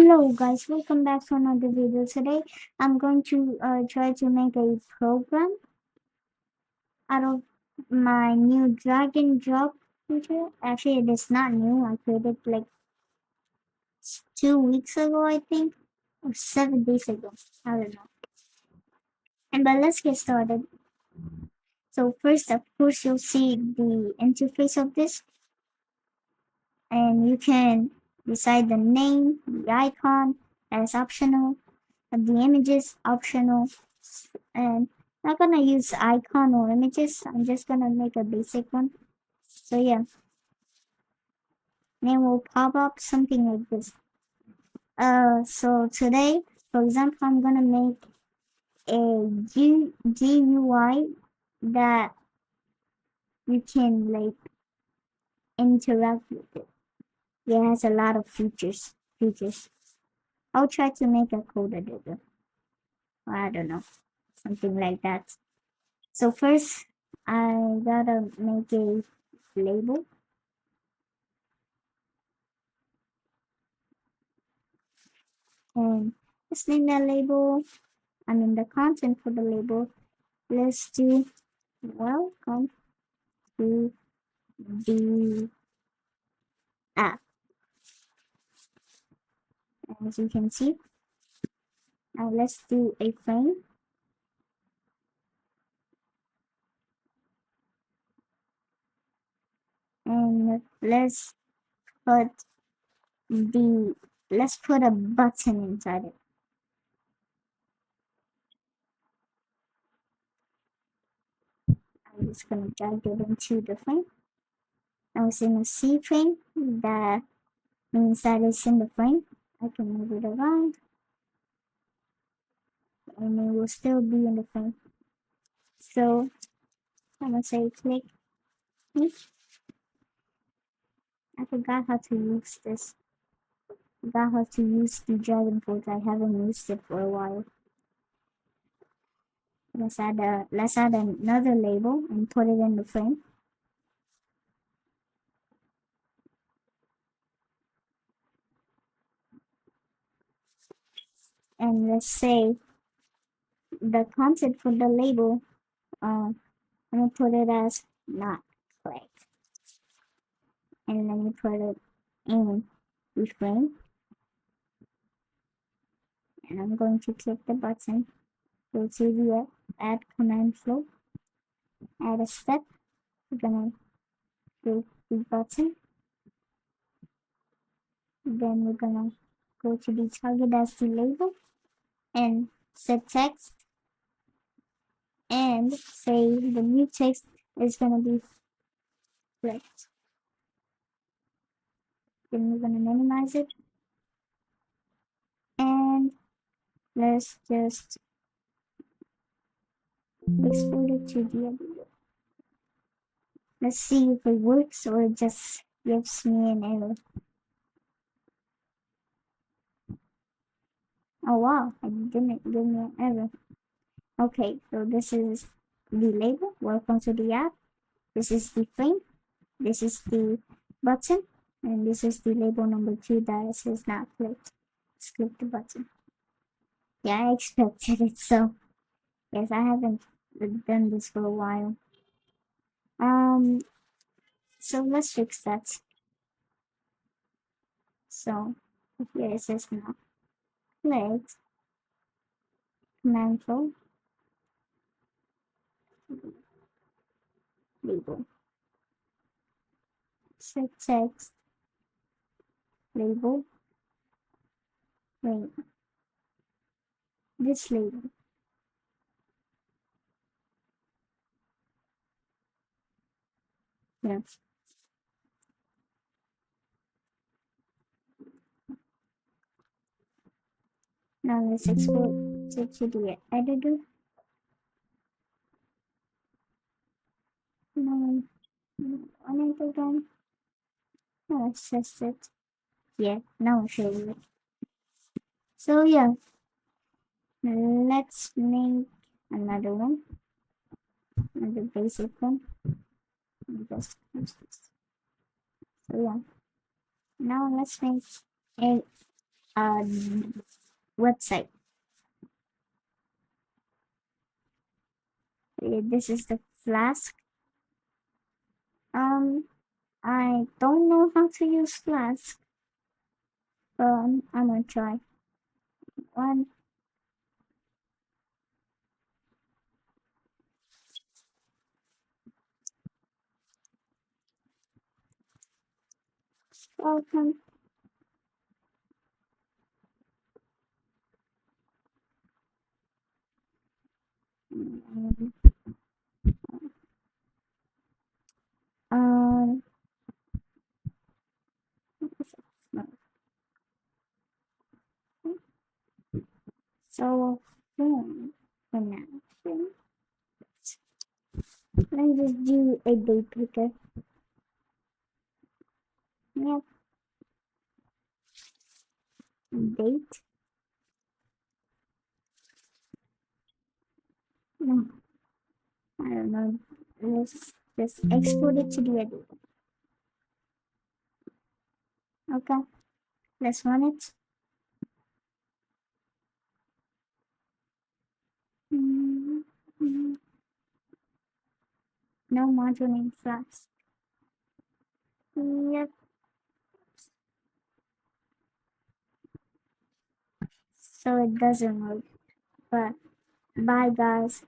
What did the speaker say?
Hello guys, welcome back to another video. Today I'm going to try to make a program out of my new drag and drop feature. Actually, it is not new. I created like 2 weeks ago, I think, or 7 days ago. I don't know. But let's get started. So first, of course, you'll see the interface of this, and you can decide the name, the icon as optional, and the images optional, and I'm not gonna use icon or images. I'm just gonna make a basic one. So yeah, name will pop up something like this. So today, for example, I'm gonna make a GUI that you can like interact with it. It has a lot of features. I'll try to make a code editor. I don't know, something like that. So first, I gotta make a label, and let's name that label. I mean the content for the label. Let's do welcome to the app. As you can see, now let's do a frame, and put the let's put a button inside it. I'm just gonna drag it into the frame. Now it's in a C frame. That means that it's in the frame. I can move it around, and it will still be in the frame. So I'm gonna say click. I forgot how to use this. Forgot how to use the dragon boat. I haven't used it for a while. Let's add another label and put it in the frame. And let's say the content for the label, I'm gonna put it as not click. And let me put it in the frame. And I'm going to click the button. Go to the add command flow. Add a step. We're gonna click the button. Then we're gonna go to the target as the label and set text and say the new text is gonna be flipped. Then we're gonna minimize it and let's just export it to the editor. Let's see if it works or it just gives me an error. Oh wow, it didn't give me an error. Okay, so this is the label. Welcome to the app. This is the frame. This is the button. And this is the label number 2 that says not clicked. Let's click the button. Yeah, I expected it, so yes, I haven't done this for a while. So let's fix that. So here it says not clicked. Command flow label. Set text label. Wait. This label. Yeah. Now let's export it to the editor. No, on it again. No, let's test it. Yeah, now I'll show you. So yeah, let's make another one, another basic one. Just use this. So yeah, now let's make a website. This is the Flask. I don't know how to use Flask, but I'm gonna try. One, welcome. Um, um, so phone connection. Let me just do a date picker. Yep, date. No, I don't know. Let's just export it to the editor. Okay, let's run it. Mm, mm, no module name Flask. Yep. So it doesn't work. But bye guys.